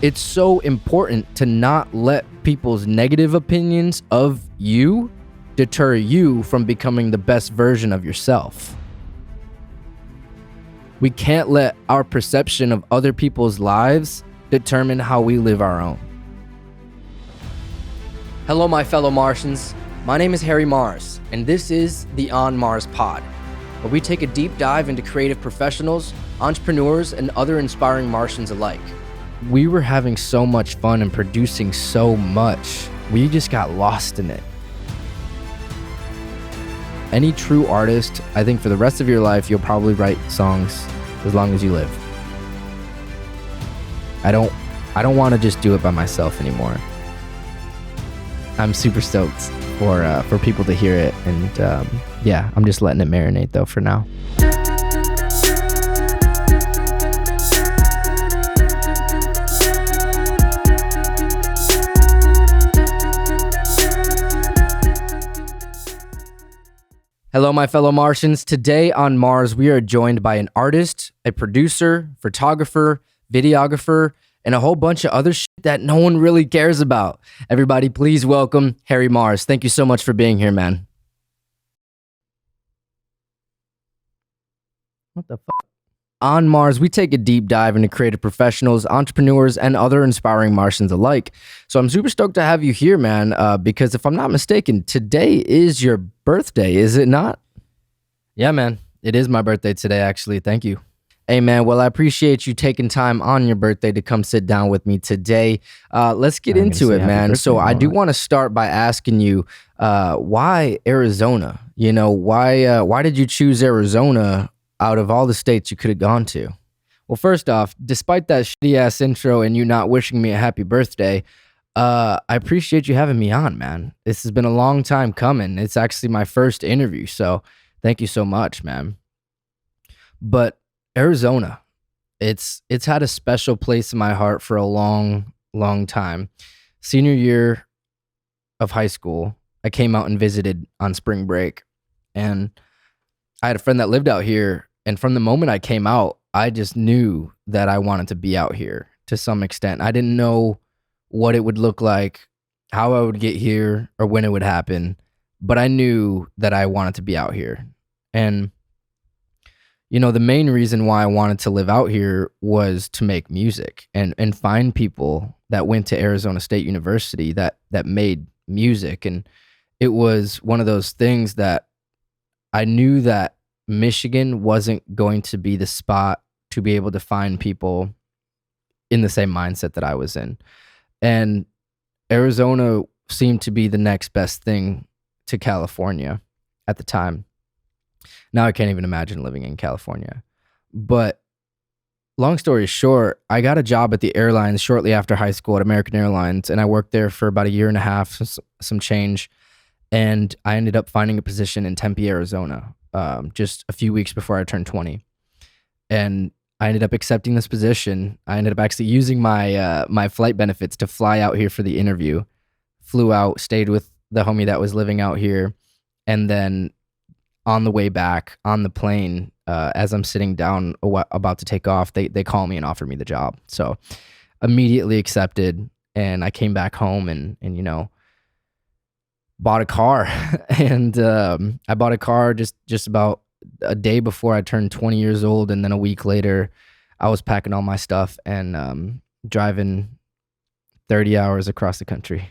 It's so important to not let people's negative opinions of you deter you from becoming the best version of yourself. We can't let our perception of other people's lives determine how we live our own. Hello, my fellow Martians. My name is Harry Mars, and this is the On Mars Pod, where we take a deep dive into creative professionals, entrepreneurs, and other inspiring Martians alike. We were having so much fun and producing so much, we just got lost in it. Any true artist, I think for the rest of your life, you'll probably write songs as long as you live. I don't want to just do it by myself anymore. I'm super stoked for people to hear it, and yeah, I'm just letting it marinate though for now. Hello, my fellow Martians. Today on Mars, we are joined by an artist, a producer, photographer, videographer, and a whole bunch of other shit that no one really cares about. Everybody, please welcome Harry Mars. Thank you so much for being here, man. What the fuck? On Mars, we take a deep dive into creative professionals, entrepreneurs, and other inspiring Martians alike. So I'm super stoked to have you here, man, because if I'm not mistaken, today is your birthday, is it not? Yeah, man. It is my birthday today, actually. Thank you. Hey, man. Well, I appreciate you taking time on your birthday to come sit down with me today. Let's get into it, man. So I do want to start by asking you, why Arizona? You know, why did you choose Arizona out of all the states you could have gone to? Well, first off, despite that shitty ass intro and you not wishing me a happy birthday, I appreciate you having me on, man. This has been a long time coming. It's actually my first interview, so thank you so much, man. But Arizona, it's had a special place in my heart for a long, long time. Senior year of high school, I came out and visited on spring break, and I had a friend that lived out here. And from the moment I came out, I just knew that I wanted to be out here to some extent. I didn't know what it would look like, how I would get here, or when it would happen, but I knew that I wanted to be out here. And, you know, the main reason why I wanted to live out here was to make music and find people that went to Arizona State University that made music. And it was one of those things that I knew that Michigan wasn't going to be the spot to be able to find people in the same mindset that I was in. And Arizona seemed to be the next best thing to California at the time. Now I can't even imagine living in California. But long story short, I got a job at the airlines shortly after high school at American Airlines, and I worked there for about a year and a half, some change. And I ended up finding a position in Tempe, Arizona, just a few weeks before I turned 20. And I ended up accepting this position. I ended up actually using my my flight benefits to fly out here for the interview. Flew out, stayed with the homie that was living out here. And then on the way back on the plane, as I'm sitting down about to take off, they call me and offer me the job. So immediately accepted. And I came back home and you know, bought a car. And I bought a car just about a day before I turned 20 years old. And then a week later, I was packing all my stuff and driving 30 hours across the country.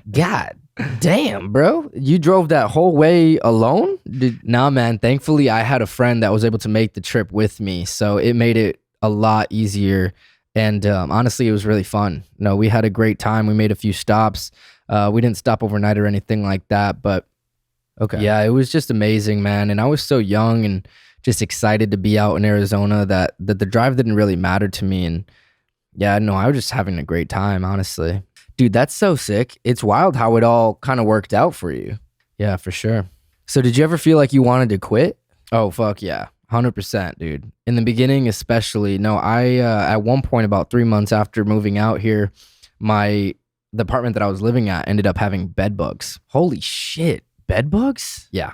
God damn, bro. You drove that whole way alone? Nah, man. Thankfully, I had a friend that was able to make the trip with me. So it made it a lot easier. And honestly, it was really fun. No, we had a great time. We made a few stops. We didn't stop overnight or anything like that, but okay. Yeah, it was just amazing, man. And I was so young and just excited to be out in Arizona that the drive didn't really matter to me. And yeah, no, I was just having a great time, honestly. Dude, that's so sick. It's wild how it all kind of worked out for you. Yeah, for sure. So did you ever feel like you wanted to quit? Oh, fuck yeah. 100%, dude. In the beginning, especially. No, I, at one point, about 3 months after moving out here, the apartment that I was living at ended up having bed bugs. Holy shit. Bed bugs? Yeah.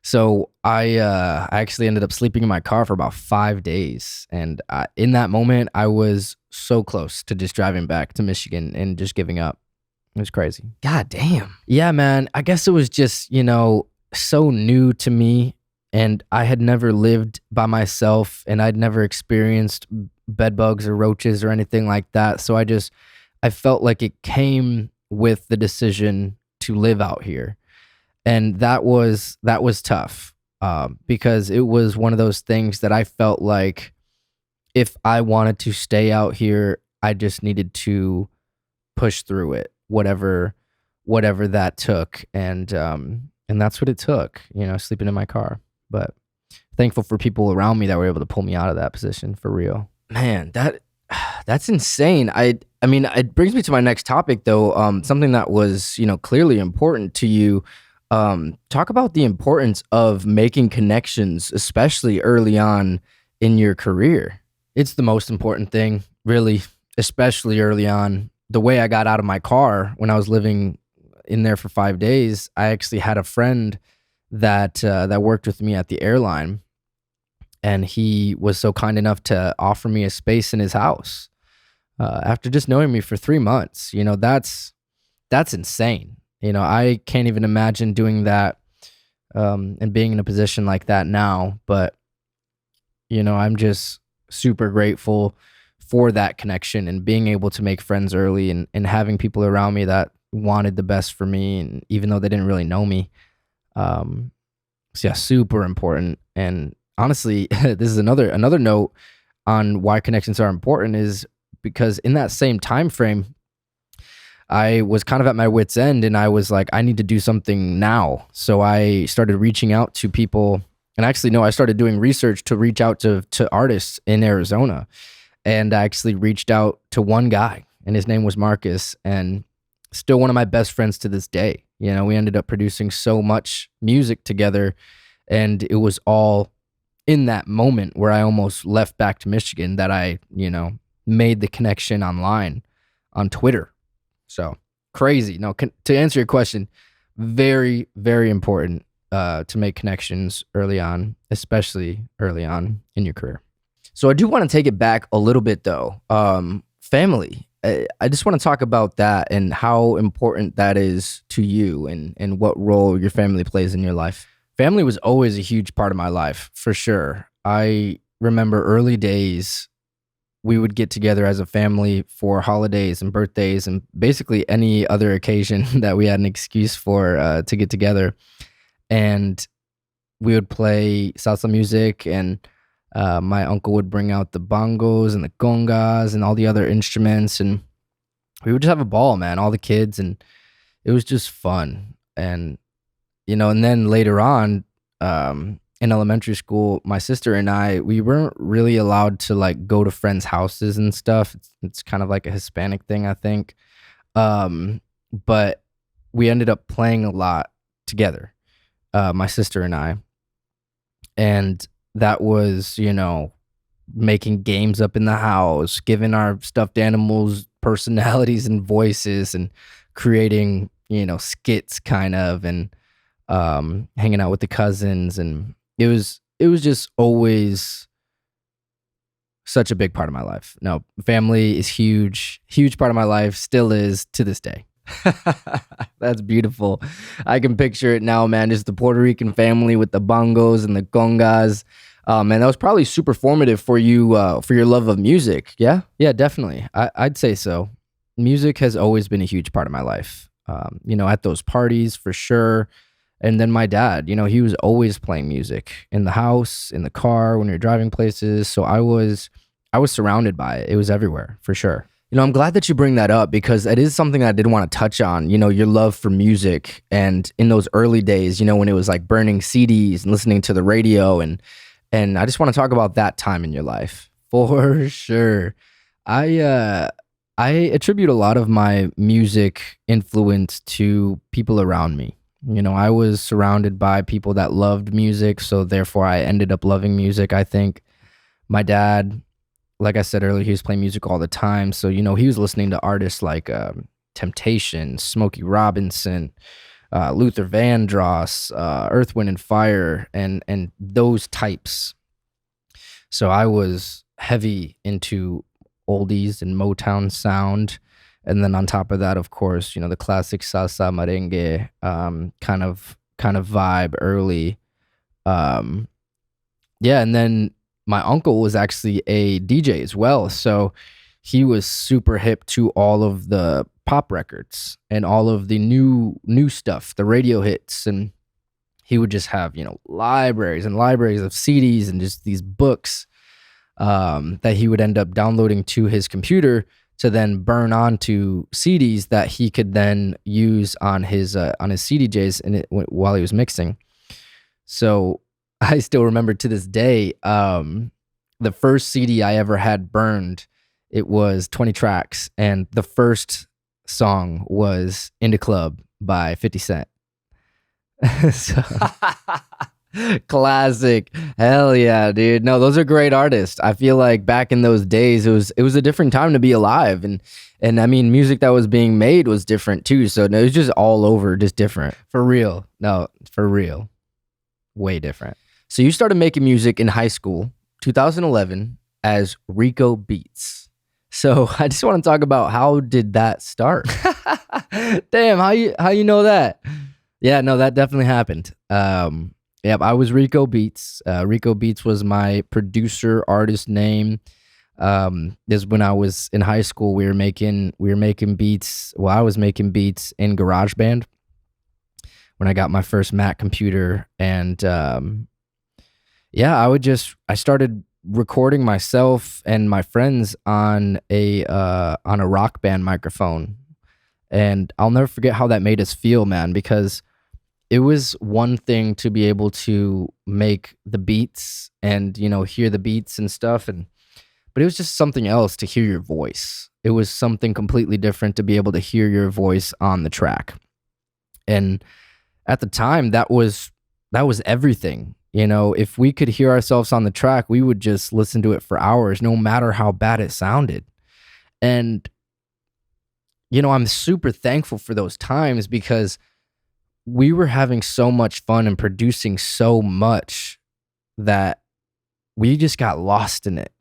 So I actually ended up sleeping in my car for about 5 days. And in that moment, I was so close to just driving back to Michigan and just giving up. It was crazy. God damn. Yeah, man. I guess it was just, so new to me. And I had never lived by myself and I'd never experienced bed bugs or roaches or anything like that. So I felt like it came with the decision to live out here. And that was tough because it was one of those things that I felt like if I wanted to stay out here, I just needed to push through it, whatever that took. And that's what it took, sleeping in my car. But thankful for people around me that were able to pull me out of that position for real. Man, that's insane. I mean, it brings me to my next topic though. Something that was, clearly important to you. Talk about the importance of making connections, especially early on in your career. It's the most important thing, really, especially early on. The way I got out of my car when I was living in there for 5 days, I actually had a friend that worked with me at the airline, and he was so kind enough to offer me a space in his house after just knowing me for 3 months. That's insane. I can't even imagine doing that and being in a position like that now. But I'm just super grateful for that connection and being able to make friends early and having people around me that wanted the best for me, and even though they didn't really know me. So yeah, super important. And honestly, this is another note on why connections are important, is because in that same time frame, I was kind of at my wit's end and I was like, I need to do something now. So I started reaching out to people, and actually, no, I started doing research to reach out to artists in Arizona. And I actually reached out to one guy, and his name was Marcus, and still one of my best friends to this day. We ended up producing so much music together, and it was all in that moment where I almost left back to Michigan that I, made the connection online on Twitter. So crazy. No, to answer your question, very, very important to make connections early on, especially early on in your career. So I do want to take it back a little bit though. Family. I just want to talk about that and how important that is to you and what role your family plays in your life. Family was always a huge part of my life, for sure. I remember early days, we would get together as a family for holidays and birthdays and basically any other occasion that we had an excuse for to get together. And we would play salsa music, and my uncle would bring out the bongos and the congas and all the other instruments, and we would just have a ball, man, all the kids, and it was just fun. And, and then later on, in elementary school, my sister and I, we weren't really allowed to like go to friends' houses and stuff. It's kind of like a Hispanic thing, I think. But we ended up playing a lot together, my sister and I. And that was, making games up in the house, giving our stuffed animals personalities and voices, and creating, skits kind of, and hanging out with the cousins. And it was just always such a big part of my life. No, family is huge part of my life, still is to this day. That's beautiful. I can picture it now, man. Just the Puerto Rican family with the bongos and the congas. And that was probably super formative for you, for your love of music. Yeah, definitely. I'd say so. Music has always been a huge part of my life. At those parties for sure. And then my dad, he was always playing music in the house, in the car, when you're driving places. So I was surrounded by it. It was everywhere for sure. I'm glad that you bring that up, because it is something that I did want to touch on, your love for music. And in those early days, when it was like burning CDs and listening to the radio, and I just want to talk about that time in your life for sure. I attribute a lot of my music influence to people around me. I was surrounded by people that loved music, so therefore I ended up loving music. I think my dad, like I said earlier, he was playing music all the time. So, he was listening to artists like Temptation, Smokey Robinson, Luther Vandross, Earth, Wind and Fire, and those types. So I was heavy into oldies and Motown sound. And then on top of that, of course, the classic salsa merengue kind of vibe early. Um, yeah, and then my uncle was actually a DJ as well, so he was super hip to all of the pop records and all of the new stuff, the radio hits, and he would just have libraries and libraries of CDs and just these books that he would end up downloading to his computer to then burn onto CDs that he could then use on his CDJs while he was mixing. So I still remember to this day, the first CD I ever had burned, it was 20 tracks, and the first song was "In the Club" by 50 Cent. So, classic. Hell yeah, dude. No, those are great artists. I feel like back in those days, it was a different time to be alive, and I mean, music that was being made was different too. So no, it was just all over, just different. For real. No, for real. Way different. So you started making music in high school, 2011, as ReekoBeats. So I just want to talk about, how did that start? Damn, how you know that? Yeah, no, that definitely happened. Yeah, I was ReekoBeats. ReekoBeats was my producer artist name. This when I was in high school, we were making beats. Well, I was making beats in GarageBand when I got my first Mac computer, and yeah, I started recording myself and my friends on a Rock Band microphone, and I'll never forget how that made us feel, man, because it was one thing to be able to make the beats and hear the beats and stuff, but it was just something else to hear your voice. It was something completely different to be able to hear your voice on the track, and at the time that was everything. If we could hear ourselves on the track, we would just listen to it for hours, no matter how bad it sounded. And, I'm super thankful for those times, because we were having so much fun and producing so much that we just got lost in it.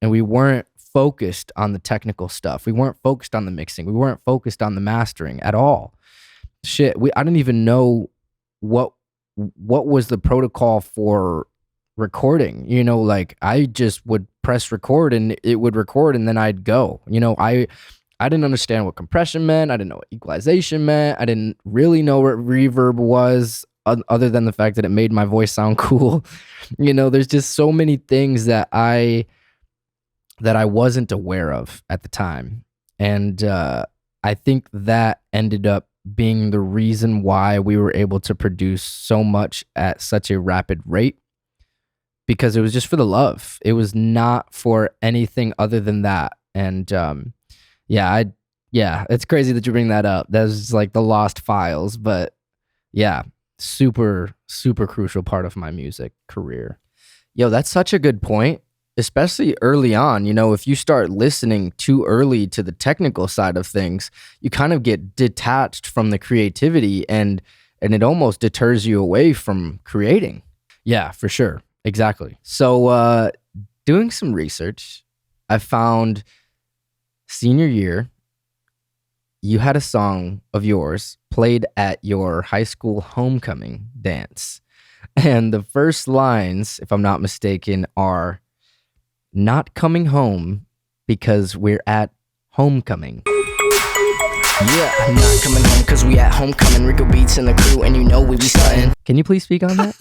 And we weren't focused on the technical stuff. We weren't focused on the mixing. We weren't focused on the mastering at all. Shit, I didn't even know what was the protocol for recording. Like, I just would press record and it would record, and then I'd go. I didn't understand what compression meant. I didn't know what equalization meant. I didn't really know what reverb was, other than the fact that it made my voice sound cool. There's just so many things that I wasn't aware of at the time. And I think that ended up being the reason why we were able to produce so much at such a rapid rate, because it was just for the love. It was not for anything other than that. And yeah, it's crazy that you bring that up. That's like the lost files, but yeah, super, super crucial part of my music career. Yo, that's such a good point. Especially early on, if you start listening too early to the technical side of things, you kind of get detached from the creativity, and it almost deters you away from creating. Yeah, for sure. Exactly. So doing some research, I found senior year, you had a song of yours played at your high school homecoming dance. And the first lines, if I'm not mistaken, are, "Not coming home because we're at homecoming." Yeah, I'm not coming home because we at homecoming. ReekoBeats and the crew, and we be stunting. Can you please speak on that?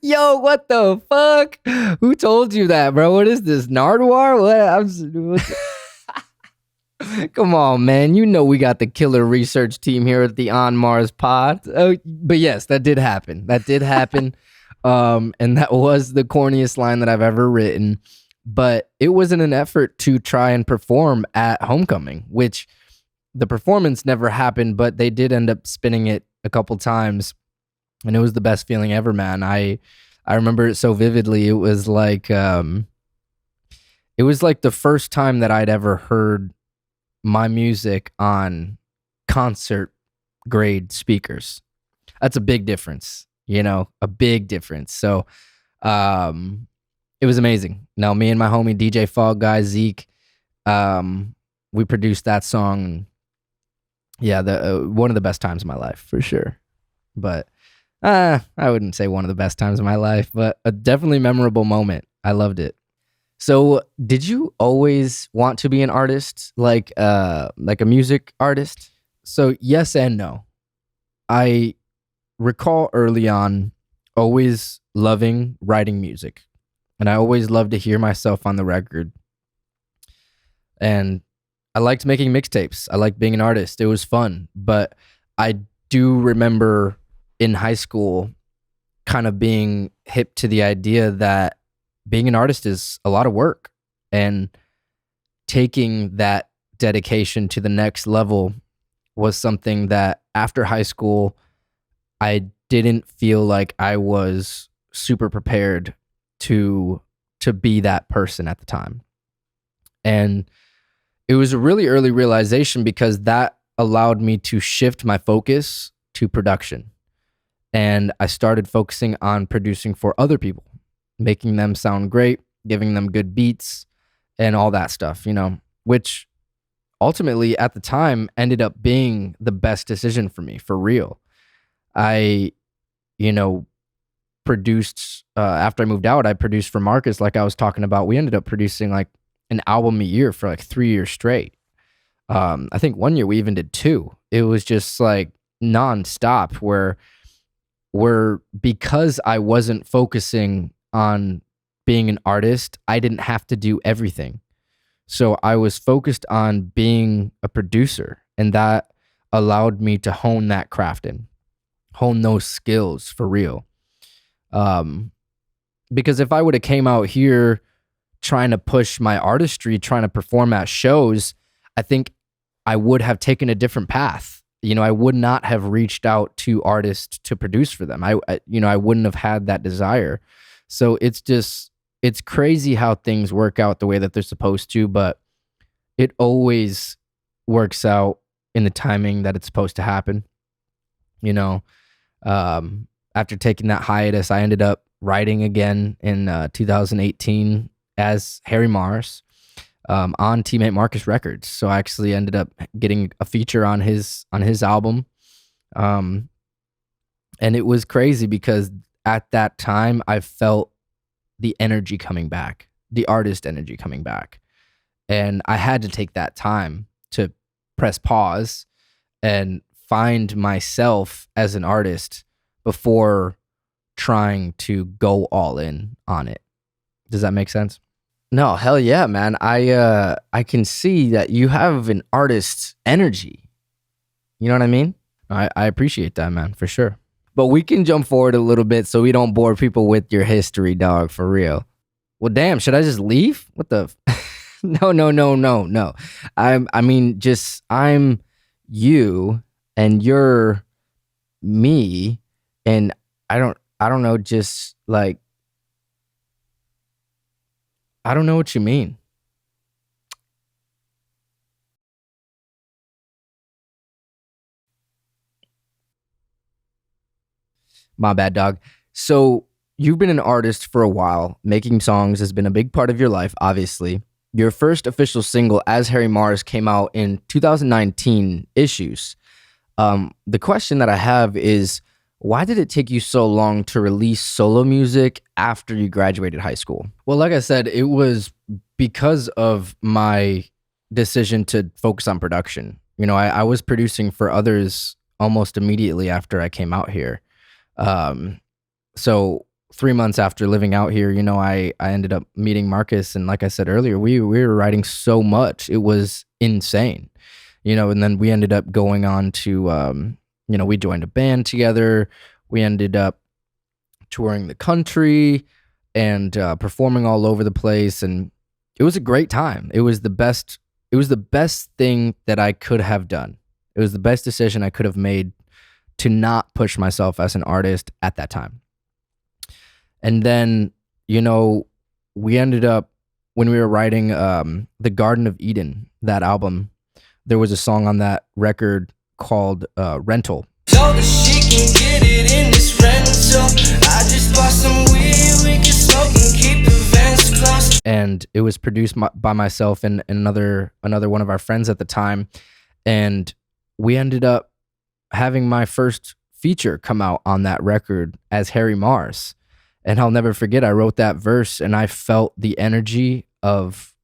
Yo, what the fuck? Who told you that, bro? What is this, Nardwar? Come on, man. We got the killer research team here at the On Mars pod. But yes, that did happen. And that was the corniest line that I've ever written. But it was in an effort to try and perform at homecoming, which the performance never happened, but they did end up spinning it a couple times. And it was the best feeling ever, man. I remember it so vividly. It was like the first time that I'd ever heard my music on concert grade speakers. That's a big difference, a big difference. So, it was amazing. Now, me and my homie DJ Fog Guy Zeke, we produced that song. Yeah, one of the best times of my life for sure. But I wouldn't say one of the best times of my life, but a definitely memorable moment. I loved it. So, did you always want to be an artist, like a music artist? So, yes and no. I recall early on always loving writing music, and I always loved to hear myself on the record. And I liked making mixtapes. I liked being an artist. It was fun. But I do remember in high school kind of being hip to the idea that being an artist is a lot of work, and taking that dedication to the next level was something that after high school, I didn't feel like I was super prepared to be that person at the time. And it was a really early realization because that allowed me to shift my focus to production. And I started focusing on producing for other people, making them sound great, giving them good beats and all that stuff, which ultimately at the time ended up being the best decision for me, for real. I, produced, after I moved out, I produced for Marcus, like I was talking about. We ended up producing like an album a year for like 3 years straight. I think one year we even did 2. It was just like nonstop where because I wasn't focusing on being an artist, I didn't have to do everything. So I was focused on being a producer, and that allowed me to hone that craft in, hone those skills for real. Because if I would have came out here trying to push my artistry, trying to perform at shows, I think I would have taken a different path. I would not have reached out to artists to produce for them. I wouldn't have had that desire. So it's crazy how things work out the way that they're supposed to, but it always works out in the timing that it's supposed to happen. After taking that hiatus, I ended up writing again in 2018 as Harry Mars on Teammate Marcus Records. So I actually ended up getting a feature on his album. And it was crazy because at that time I felt the energy coming back, the artist energy coming back. And I had to take that time to press pause and find myself as an artist before trying to go all in on it. Does that make sense? No, hell yeah, man. I can see that you have an artist's energy. You know what I mean? I appreciate that, man, for sure. But we can jump forward a little bit so we don't bore people with your history, dog, for real. Well, damn, should I just leave? What the? No. I'm you and you're me, and I don't know, just like, I don't know what you mean. My bad, dog. So you've been an artist for a while. Making songs has been a big part of your life, obviously. Your first official single as Harry Mars came out in 2019, Issues. The question that I have is, why did it take you so long to release solo music after you graduated high school? Well, like I said, it was because of my decision to focus on production. I was producing for others almost immediately after I came out here. So 3 months after living out here, I ended up meeting Marcus. And like I said earlier, we were writing so much. It was insane, and then we ended up going on to, we joined a band together. We ended up touring the country and performing all over the place. And it was a great time. It was the best thing that I could have done. It was the best decision I could have made to not push myself as an artist at that time. And then, we ended up, when we were writing The Garden of Eden, that album, there was a song on that record called Rental. So that she can get it in this rental. I just bought some weed, we can smoke and keep the vents and it was produced by myself and another one of our friends at the time, and we ended up having my first feature come out on that record as Harry Mars. And I'll never forget, I wrote that verse and I felt the energy of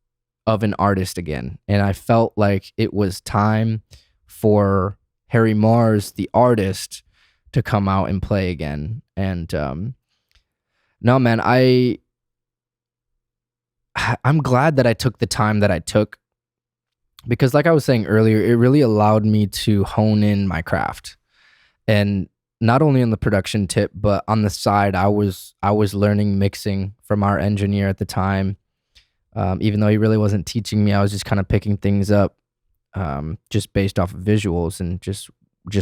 an artist again. And I felt like it was time for Harry Mars, the artist, to come out and play again. And no, man, I'm glad that I took the time that I took, because like I was saying earlier, it really allowed me to hone in my craft. And not only on the production tip, but on the side, I was learning mixing from our engineer at the time. Even though he really wasn't teaching me, I was just kind of picking things up, just based off of visuals and just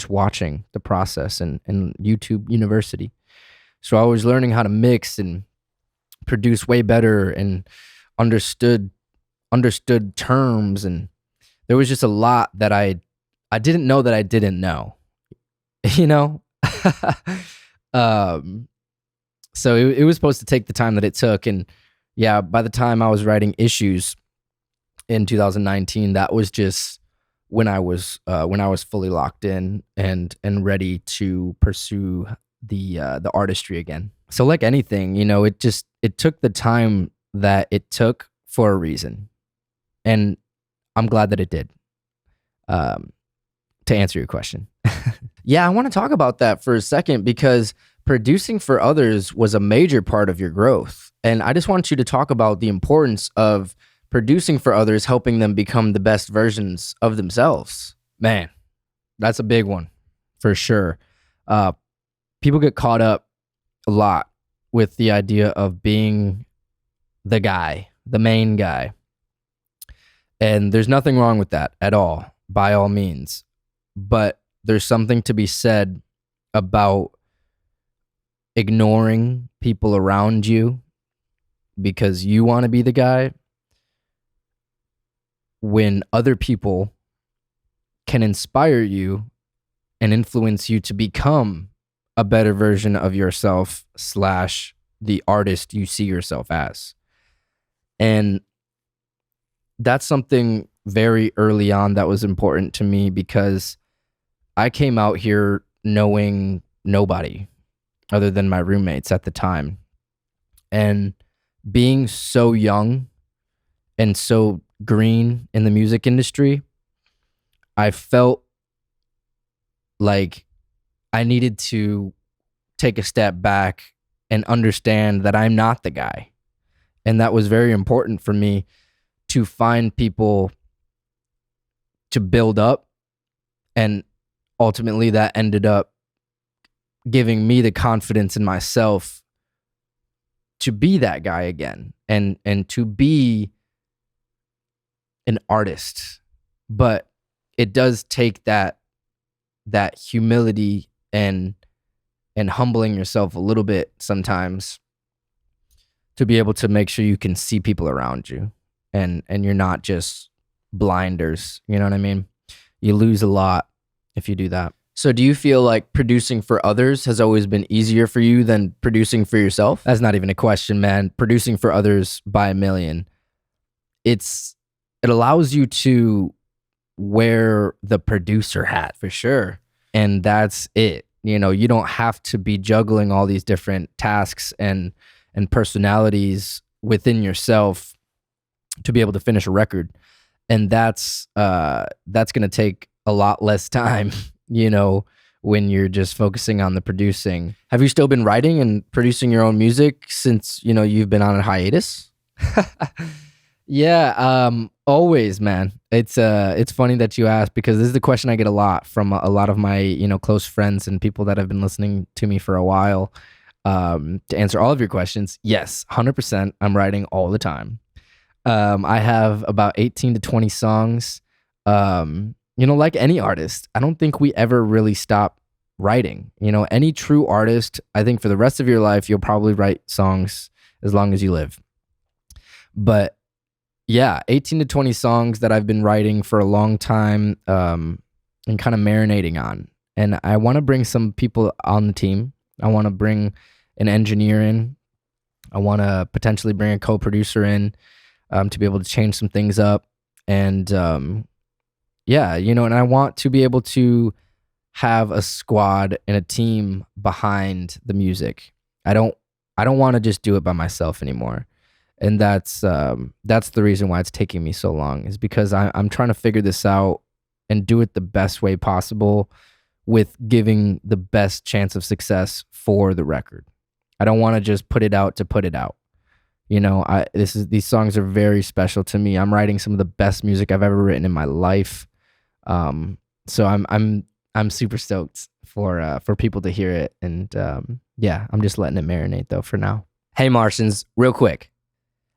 watching the process and YouTube University. So I was learning how to mix and produce way better and understood terms, and there was just a lot that I didn't know that I didn't know, you know? So it was supposed to take the time that it took, and yeah, by the time I was writing Issues in 2019, that was just when I was fully locked in and ready to pursue the artistry again. So like anything, you know, it took the time that it took for a reason, and I'm glad that it did. To answer your question. Yeah, I want to talk about that for a second, because producing for others was a major part of your growth. And I just want you to talk about the importance of producing for others, helping them become the best versions of themselves. Man, that's a big one for sure. People get caught up a lot with the idea of being the guy, the main guy. And there's nothing wrong with that at all, by all means. But there's something to be said about ignoring people around you because you want to be the guy, when other people can inspire you and influence you to become a better version of yourself / the artist you see yourself as. And that's something very early on that was important to me, because I came out here knowing nobody other than my roommates at the time. And being so young and so green in the music industry, I felt like I needed to take a step back and understand that I'm not the guy. And that was very important for me, to find people to build up, and ultimately that ended up giving me the confidence in myself to be that guy again, and to be an artist. But it does take that humility and humbling yourself a little bit sometimes to be able to make sure you can see people around you, and you're not just blinders. You know what I mean? You lose a lot if you do that. So do you feel like producing for others has always been easier for you than producing for yourself? That's not even a question, man. Producing for others by a million. It allows you to wear the producer hat for sure. And that's it. You know, you don't have to be juggling all these different tasks and personalities within yourself to be able to finish a record. And that's going to take a lot less time, you know, when you're just focusing on the producing. Have you still been writing and producing your own music since, you know, you've been on a hiatus? Yeah, always, man. It's funny that you ask, because this is the question I get a lot from a lot of my, you know, close friends and people that have been listening to me for a while. To answer all of your questions, yes, 100%. I'm writing all the time. I have about 18 to 20 songs. You know, like any artist, I don't think we ever really stop writing. You know, any true artist, I think for the rest of your life, you'll probably write songs as long as you live. But yeah, 18 to 20 songs that I've been writing for a long time, and kind of marinating on. And I want to bring some people on the team. I want to bring an engineer in. I want to potentially bring a co-producer in to be able to change some things up. And yeah, and I want to be able to have a squad and a team behind the music. I don't want to just do it by myself anymore. And that's the reason why it's taking me so long, is because I'm trying to figure this out and do it the best way possible with giving the best chance of success for the record. I don't want to just put it out to put it out. These songs are very special to me. I'm writing some of the best music I've ever written in my life. So I'm super stoked for people to hear it. And yeah, I'm just letting it marinate though for now. Hey Martians, real quick.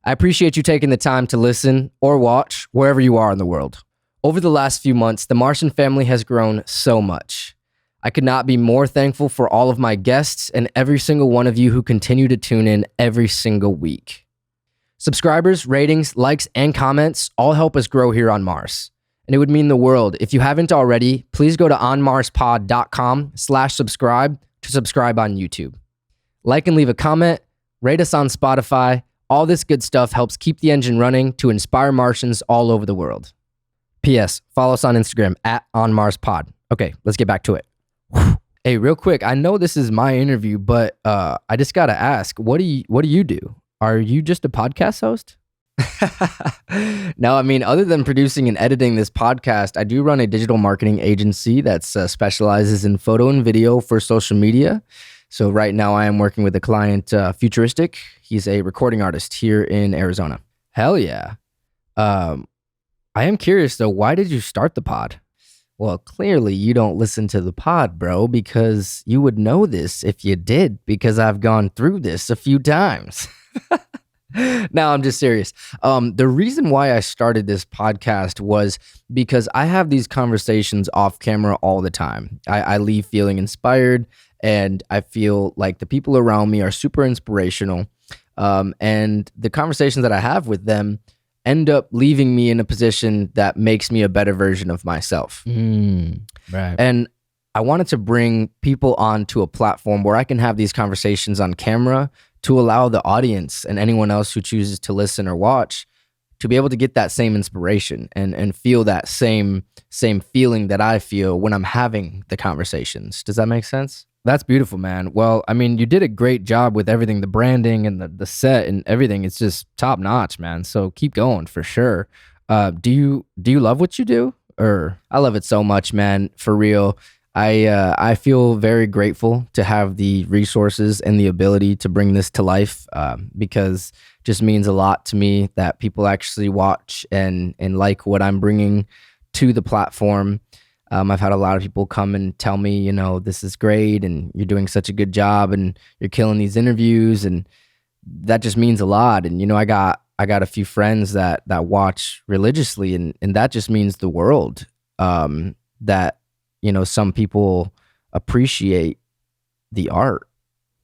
I appreciate you taking the time to listen or watch wherever you are in the world. Over the last few months, the Martian family has grown so much. I could not be more thankful for all of my guests and every single one of you who continue to tune in every single week. Subscribers, ratings, likes, and comments all help us grow here on Mars. And it would mean the world. If you haven't already, please go to onmarspod.com/subscribe to subscribe on YouTube. Like and leave a comment, rate us on Spotify. All this good stuff helps keep the engine running to inspire Martians all over the world. P.S. Follow us on Instagram @onmarspod. Okay, let's get back to it. Hey, real quick, I know this is my interview, but I just gotta ask, what do you do? Are you just a podcast host? No, I mean, other than producing and editing this podcast, I do run a digital marketing agency that specializes in photo and video for social media. So right now I am working with a client, Futuristic. He's a recording artist here in Arizona. Hell yeah. I am curious though, why did you start the pod? Well, clearly you don't listen to the pod, bro, because you would know this if you did, because I've gone through this a few times. No, I'm just serious. The reason why I started this podcast was because I have these conversations off camera all the time. I leave feeling inspired, and I feel like the people around me are super inspirational. And the conversations that I have with them end up leaving me in a position that makes me a better version of myself. Right. And I wanted to bring people onto a platform where I can have these conversations on camera to allow the audience and anyone else who chooses to listen or watch to be able to get that same inspiration and feel that same feeling that I feel when I'm having the conversations. Does that make sense? That's beautiful, man. Well, I mean, you did a great job with everything, the branding and the set and everything. It's just top notch, man. So keep going for sure. Do you love what you do? Or I love it so much, man. For real. I feel very grateful to have the resources and the ability to bring this to life, because it just means a lot to me that people actually watch and like what I'm bringing to the platform. I've had a lot of people come and tell me, this is great and you're doing such a good job and you're killing these interviews, and that just means a lot. And I got a few friends that watch religiously, and that just means the world. That some people appreciate the art,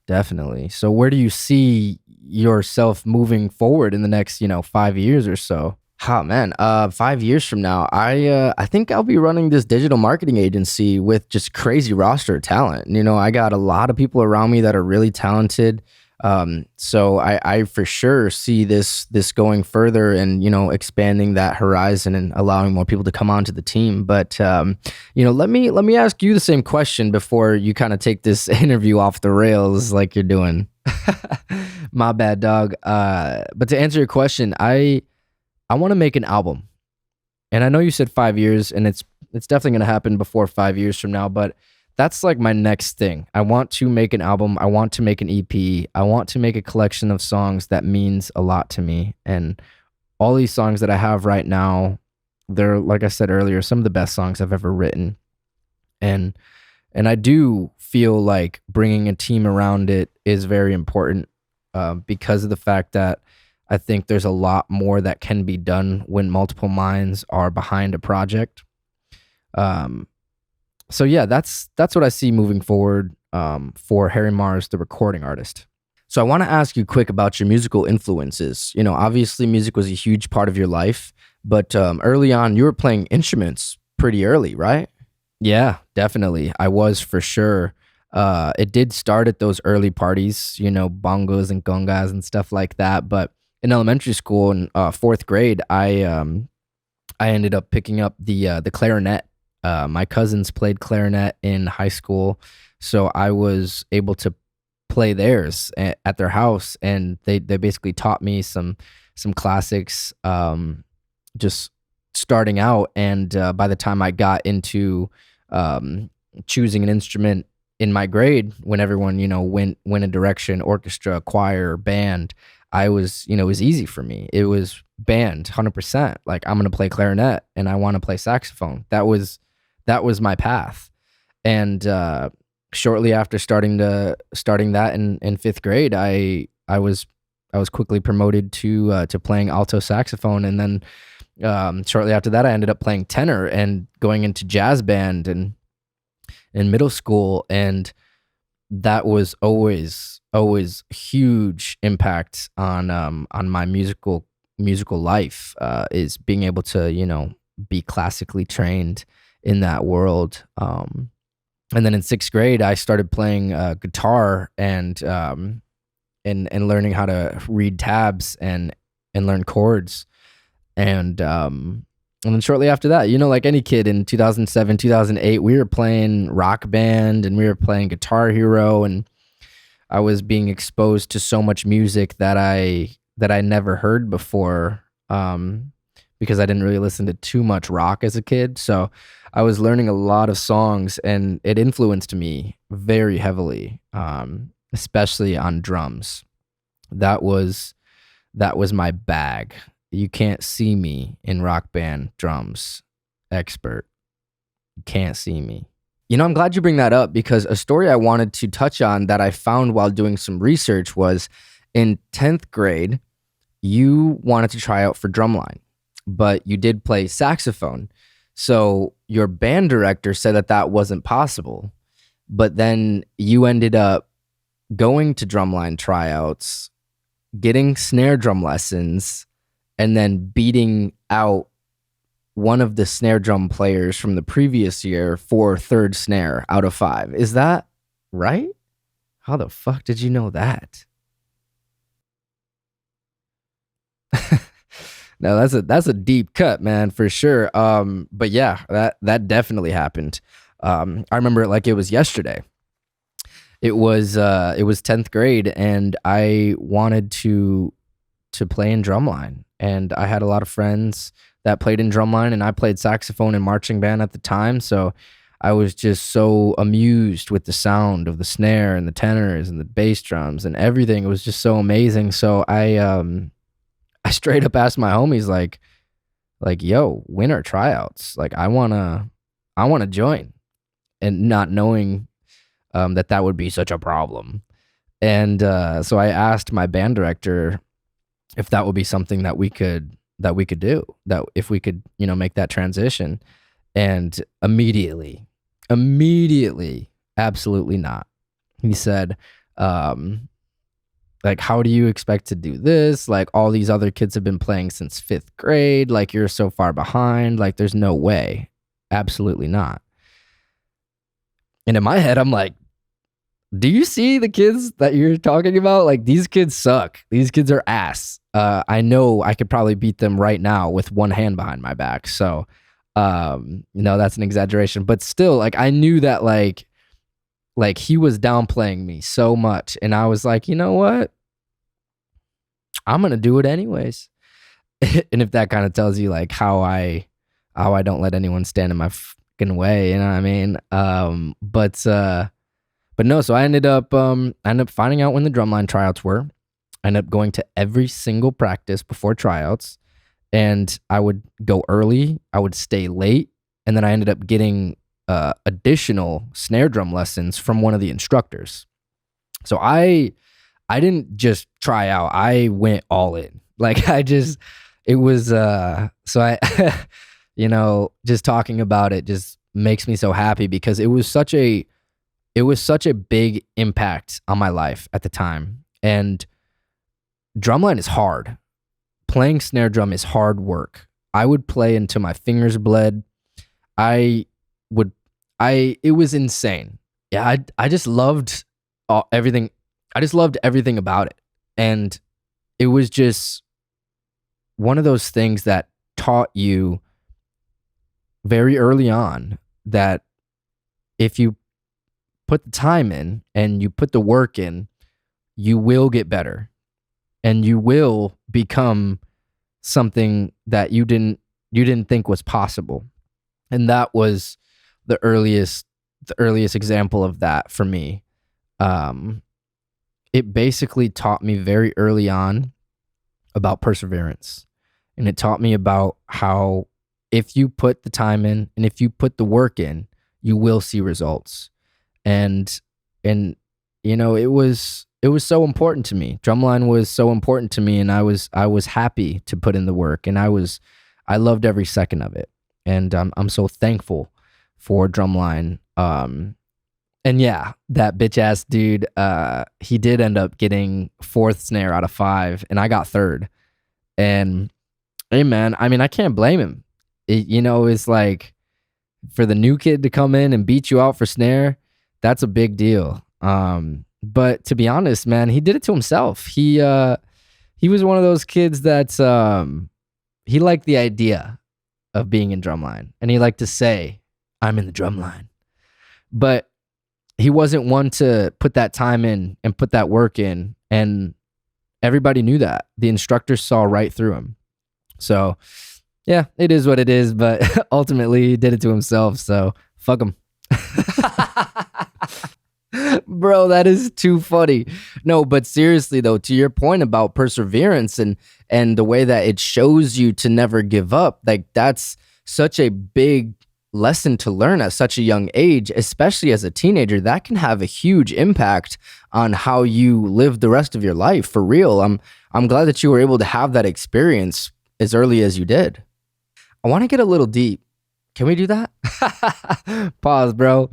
definitely. So where do you see yourself moving forward in the next 5 years or so? Oh man, 5 years from now, I think I'll be running this digital marketing agency with just crazy roster of talent. I got a lot of people around me that are really talented. So I for sure see this going further and, expanding that horizon and allowing more people to come onto the team. But, let me ask you the same question before you kind of take this interview off the rails like you're doing. My bad, dog. But to answer your question, I want to make an album, and I know you said 5 years, and it's definitely going to happen before 5 years from now, but that's like my next thing. I want to make an album. I want to make an EP. I want to make a collection of songs that means a lot to me. And all these songs that I have right now, they're, like I said earlier, some of the best songs I've ever written. And I do feel like bringing a team around it is very important, because of the fact that I think there's a lot more that can be done when multiple minds are behind a project. So yeah, that's what I see moving forward for Harry Mars, the recording artist. So I want to ask you quick about your musical influences. Obviously music was a huge part of your life, but early on you were playing instruments pretty early, right? Yeah, definitely. I was, for sure. It did start at those early parties, you know, bongos and congas and stuff like that. But in elementary school, in fourth grade, I ended up picking up the clarinet. My cousins played clarinet in high school, so I was able to play theirs at their house, and they basically taught me some classics, just starting out. And by the time I got into choosing an instrument in my grade, when everyone, you know, went a direction, orchestra, choir, band, I was, you know, it was easy for me. It was band, 100%. Like, I'm gonna play clarinet and I want to play saxophone. That was my path. And shortly after starting that in fifth grade, I was quickly promoted to playing alto saxophone, and then shortly after that, I ended up playing tenor and going into jazz band and in middle school. And that was always huge impact on my musical life, is being able to, you know, be classically trained in that world. And then in sixth grade, I started playing guitar and learning how to read tabs and learn chords. And then shortly after that, you know, like any kid in 2007, 2008, we were playing Rock Band and we were playing Guitar Hero, and I was being exposed to so much music that I never heard before, because I didn't really listen to too much rock as a kid. So I was learning a lot of songs, and it influenced me very heavily, especially on drums. That was my bag. You can't see me in Rock Band drums expert. You can't see me. You know, I'm glad you bring that up, because a story I wanted to touch on that I found while doing some research was in 10th grade, you wanted to try out for Drumline, but you did play saxophone. So your band director said that wasn't possible, but then you ended up going to Drumline tryouts, getting snare drum lessons, and then beating out one of the snare drum players from the previous year for third snare out of 5. Is that right? How the fuck did you know that? No, that's a deep cut, man, for sure. But yeah, that definitely happened. I remember it like it was yesterday. It was 10th grade, and I wanted to play in Drumline, and I had a lot of friends that played in Drumline, and I played saxophone in marching band at the time. So I was just so amused with the sound of the snare and the tenors and the bass drums and everything. It was just so amazing. So I straight up asked my homies, like, yo, when are tryouts? Like, I wanna join, and not knowing that would be such a problem. And so I asked my band director if that would be something that we could do, that if we could, you know, make that transition. And immediately, absolutely not. He said, like, how do you expect to do this? Like, all these other kids have been playing since 5th grade. Like, you're so far behind. Like, there's no way. Absolutely not. And in my head, I'm like, do you see the kids that you're talking about? Like, these kids suck. These kids are ass. I know I could probably beat them right now with one hand behind my back. So, no, that's an exaggeration. But still, like, I knew that, like he was downplaying me so much. And I was like, you know what? I'm going to do it anyways. And if that kind of tells you, like, how I don't let anyone stand in my fucking way, you know what I mean? But no, so I ended up finding out when the Drumline tryouts were. I ended up going to every single practice before tryouts, and I would go early, I would stay late, and then I ended up getting additional snare drum lessons from one of the instructors. So I didn't just try out, I went all in. Like, it was, so I, you know, just talking about it just makes me so happy, because it was such a big impact on my life at the time. And Drumline is hard. Playing snare drum is hard work. I would play until my fingers bled. It was insane. Yeah, I just loved everything. I just loved everything about it. And it was just one of those things that taught you very early on that if you put the time in and you put the work in, you will get better and you will become something that you didn't think was possible. And that was the earliest example of that for me. Um, it basically taught me very early on about perseverance. And it taught me about how if you put the time in and if you put the work in, you will see results. And and it was so important to me. Drumline was so important to me, and I was happy to put in the work, and I loved every second of it. And I'm so thankful for Drumline. And yeah, that bitch ass dude, he did end up getting fourth snare out of five, and I got third. And hey, man, I mean, I can't blame him. It's like for the new kid to come in and beat you out for snare, that's a big deal. But to be honest, man, he did it to himself. He was one of those kids that he liked the idea of being in Drumline, and he liked to say, "I'm in the Drumline," but he wasn't one to put that time in and put that work in, and everybody knew that. The instructors saw right through him. So, yeah, it is what it is, but ultimately he did it to himself, so fuck him. Bro, that is too funny. No, but seriously though, to your point about perseverance and the way that it shows you to never give up, like that's such a big lesson to learn at such a young age, especially as a teenager. That can have a huge impact on how you live the rest of your life, for real. I'm glad that you were able to have that experience as early as you did. I want to get a little deep. Can we do that? Pause, bro.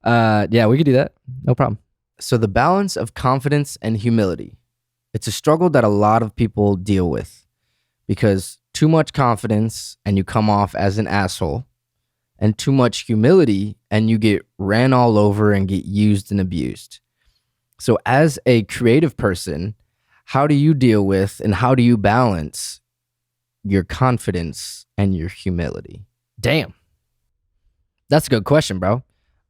Yeah, we could do that. No problem. So the balance of confidence and humility. It's a struggle that a lot of people deal with because too much confidence and you come off as an asshole, and too much humility and you get ran all over and get used and abused. So as a creative person, how do you deal with and how do you balance your confidence and your humility? Damn. That's a good question, bro.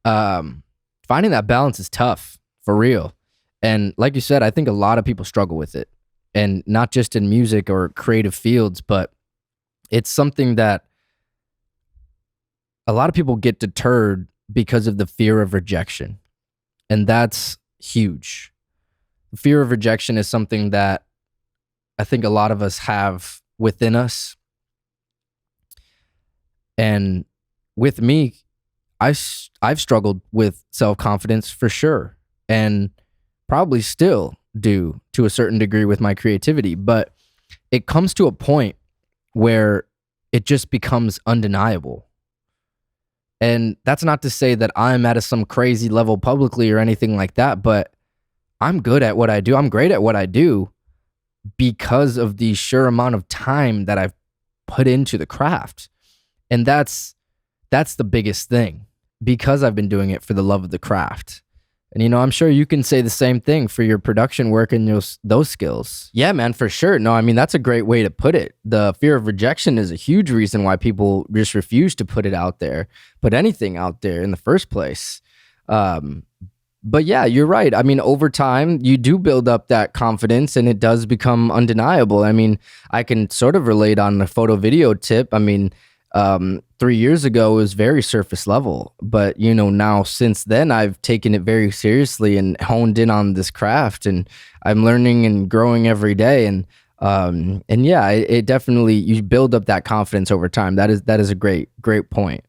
Finding that balance is tough, for real. And like you said, I think a lot of people struggle with it. And not just in music or creative fields, but it's something that a lot of people get deterred because of the fear of rejection. And that's huge. Fear of rejection is something that I think a lot of us have within us. And with me, I've struggled with self-confidence for sure, and probably still do to a certain degree with my creativity. But it comes to a point where it just becomes undeniable. And that's not to say that I'm at some crazy level publicly or anything like that, but I'm good at what I do. I'm great at what I do because of the sheer amount of time that I've put into the craft. And that's the biggest thing, because I've been doing it for the love of the craft. And, I'm sure you can say the same thing for your production work and those skills. Yeah, man, for sure. No, I mean, that's a great way to put it. The fear of rejection is a huge reason why people just refuse to put it out there, put anything out there in the first place. But yeah, you're right. I mean, over time, you do build up that confidence and it does become undeniable. I mean, I can sort of relate on the photo video tip. I mean, 3 years ago it was very surface level, but now since then I've taken it very seriously and honed in on this craft, and I'm learning and growing every day. And yeah, it definitely, you build up that confidence over time. That is a great point.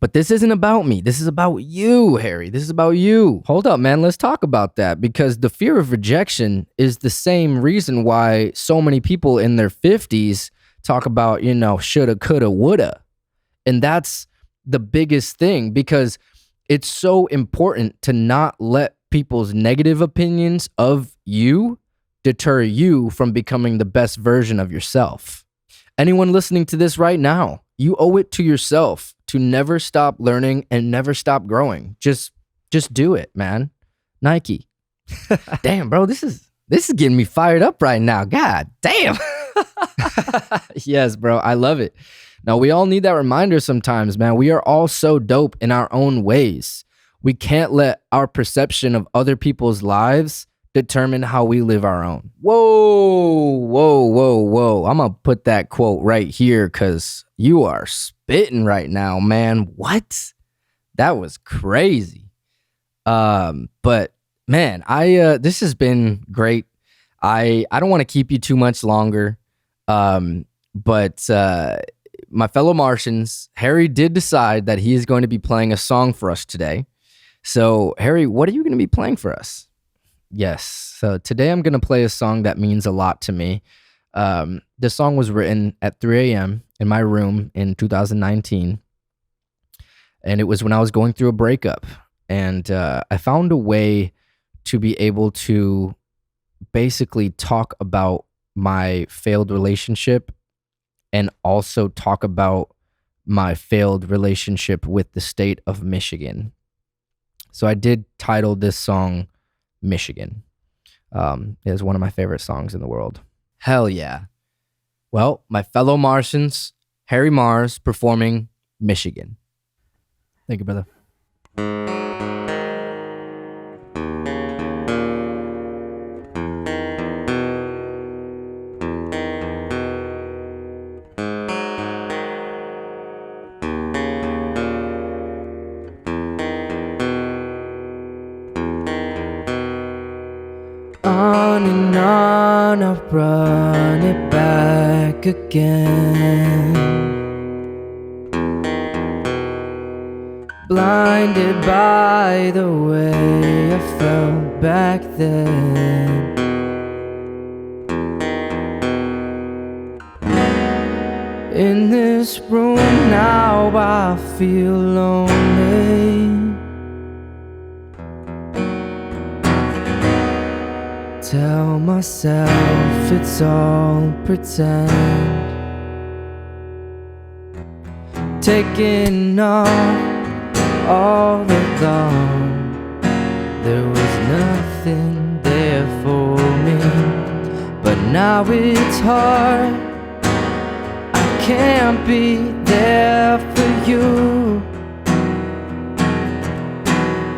But this isn't about me. This is about you, Harry. This is about you. Hold up, man. Let's talk about that, because the fear of rejection is the same reason why so many people in their 50s talk about, shoulda, coulda, woulda. And that's the biggest thing, because it's so important to not let people's negative opinions of you deter you from becoming the best version of yourself. Anyone listening to this right now, you owe it to yourself to never stop learning and never stop growing. Just Just do it, man. Nike. Damn, bro, this is getting me fired up right now. God damn. Yes, bro, I love it. Now, we all need that reminder sometimes, man. We are all so dope in our own ways. We can't let our perception of other people's lives determine how we live our own. Whoa, whoa, whoa, whoa. I'm going to put that quote right here because you are spitting right now, man. What? That was crazy. But man, this has been great. I don't want to keep you too much longer. But my fellow Martians, Harry did decide that he is going to be playing a song for us today. So, Harry, what are you going to be playing for us? Yes. So today I'm going to play a song that means a lot to me. This song was written at 3 a.m. in my room in 2019. And it was when I was going through a breakup. And I found a way to be able to basically talk about my failed relationship and also talk about my failed relationship with the state of Michigan. So I did title this song Michigan. It is one of my favorite songs in the world. Hell yeah. Well, my fellow Martians, Harry Mars performing Michigan. Thank you, brother. On and on, I'll run it back again. Blinded by the way I felt back then. In this room now I feel lonely. Tell myself it's all pretend. Taking off all along, there was nothing there for me. But now it's hard, I can't be there for you.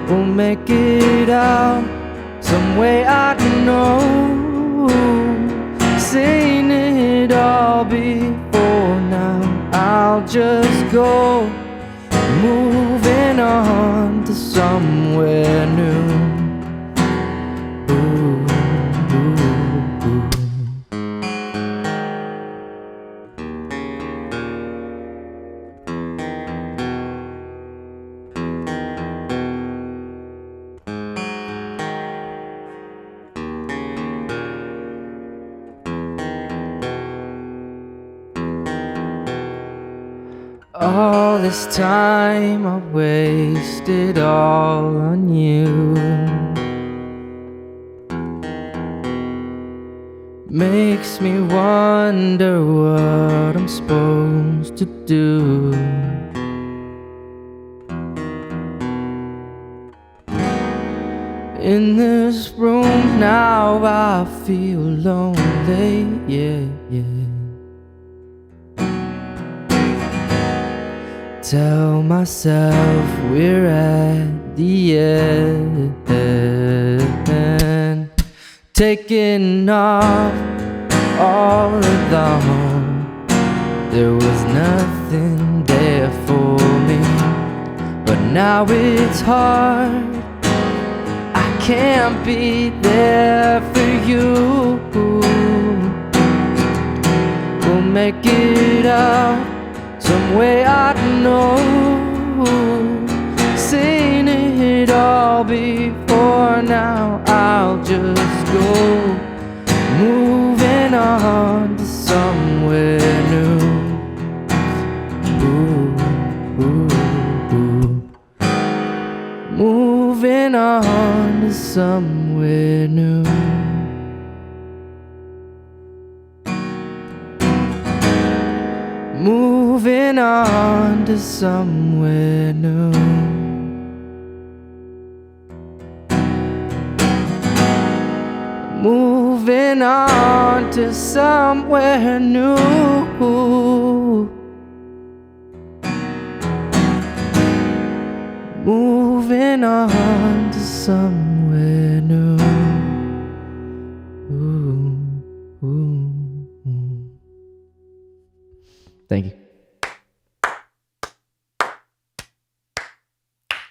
We'll make it out some way, I know. Seen it all before now. I'll just go, moving on to somewhere new. Ooh, ooh, ooh. All this time I wasted all on you. Makes me wonder what I'm supposed to do. In this room now I feel lonely, yeah, yeah. Tell myself we're at the end. Taking off all along, there was nothing there for me. But now it's hard, I can't be there for you. We'll make it out some way, I know. Seen it all before now. I'll just go, moving on to somewhere new. Ooh, ooh, ooh. Moving on to somewhere new. Moving on to somewhere new. Moving on to somewhere new. Moving on to somewhere new. Ooh, ooh, ooh. Thank you.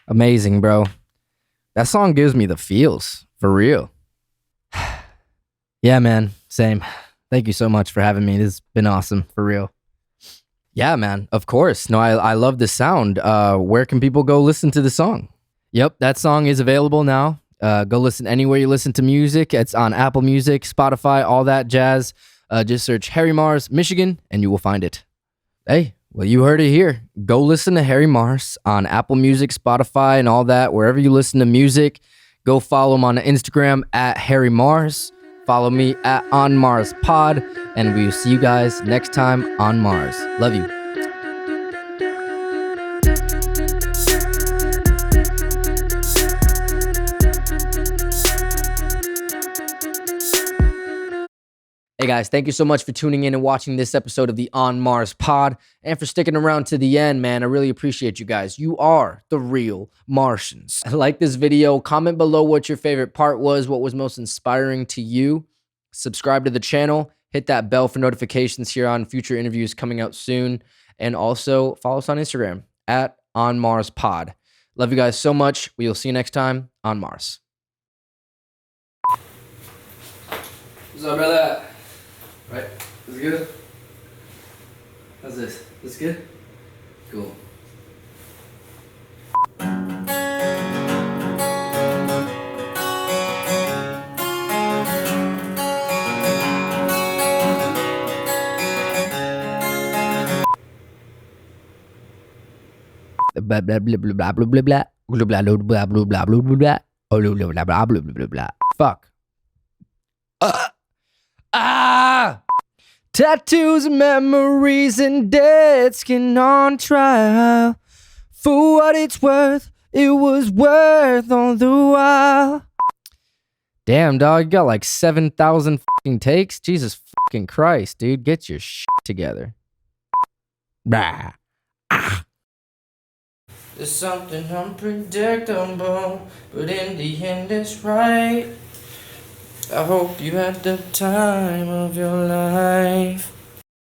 Amazing, bro. That song gives me the feels, for real. Yeah, man, same. Thank you so much for having me. This has been awesome, for real. Yeah, man, of course. No, I love the sound. Where can people go listen to the song? Yep, that song is available now. Go listen anywhere you listen to music. It's on Apple Music, Spotify, all that jazz. Just search Harry Mars, Michigan, and you will find it. Hey, well, you heard it here. Go listen to Harry Mars on Apple Music, Spotify, and all that. Wherever you listen to music, go follow him on Instagram at Harry Mars. Follow me at On Mars Pod, and we will see you guys next time on Mars. Love you. Hey guys, thank you so much for tuning in and watching this episode of the On Mars Pod, and for sticking around to the end, man. I really appreciate you guys. You are the real Martians. Like this video, comment below what your favorite part was, what was most inspiring to you. Subscribe to the channel, hit that bell for notifications here on future interviews coming out soon, and also follow us on Instagram at On Mars Pod. Love you guys so much. We will see you next time on Mars. What's up, brother? Right, is it good? How's this? This good? Cool. Blah blah blah blah blah blah blah blah blah blah blah blah blah blah blah blah blah blah. Fuck. Tattoos, memories, and dead skin on trial. For what it's worth, it was worth all the while. Damn, dog, you got like 7,000 fucking takes? Jesus fucking Christ, dude. Get your shit together. Bah. There's something unpredictable, but in the end it's right. I hope you had the time of your life.